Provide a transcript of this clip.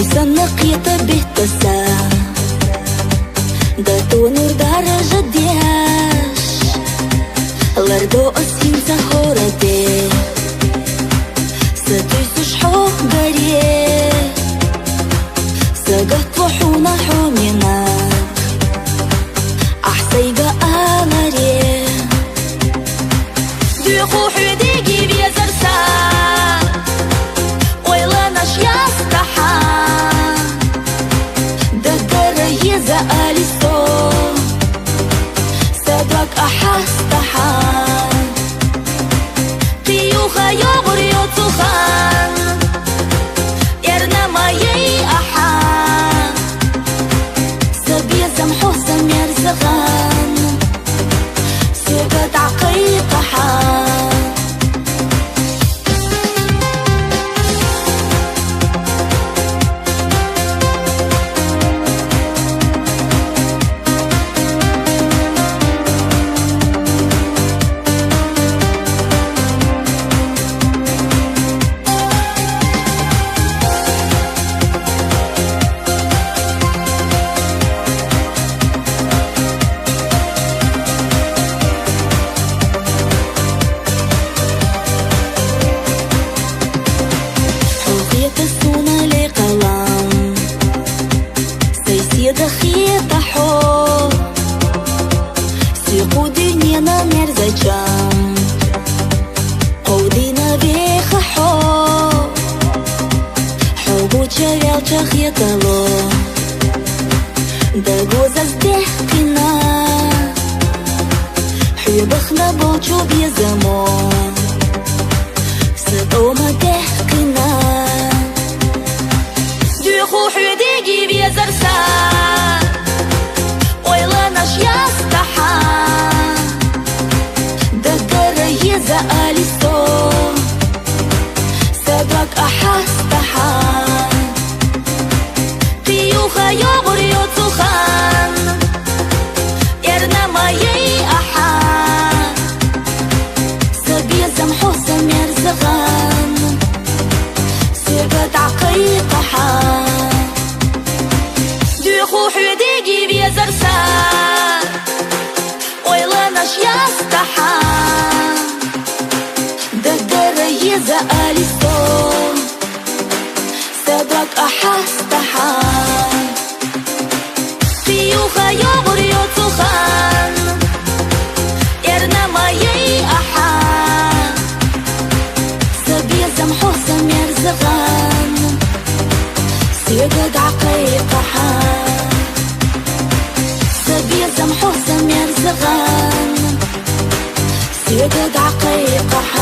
Sannak يتبهتسا Da tonur daraja diash Lardo osin sa horade Sa tu sushho garie Sa gatwa huna huminak Ahsayga amare Du ruhu digi bia zarsa Wayla nash yastaha يزا أليستو صدرك أحستحان تيوخا يغري وتخان يرنا ما يي أحان سبي سمحو سمير زغان سيقت عقيق حان Дохита хо Сиқудинина мерзачам Қудина веха хо Хубуча вялча хитало Дагоза здехкина Хюбахна болчу бьезамо Садома дехкина Дюху хюдиги бьезарса يزا أليستو صدرك أحستحان تيوخا يغري وتخان يرنا ما يي أحان سبي سمحو سمير زغان سيقت عقيق حان ديخو حديقي بيزرسان ويلا نش يستحان يزا أليستو صدرك أحستحان تيوخا يغري وتخان يرنا ما يي أحان سبي سمحو سمير زغان سيقد عقيق حان سبي سمحو سمير زغان سيقد عقيق حان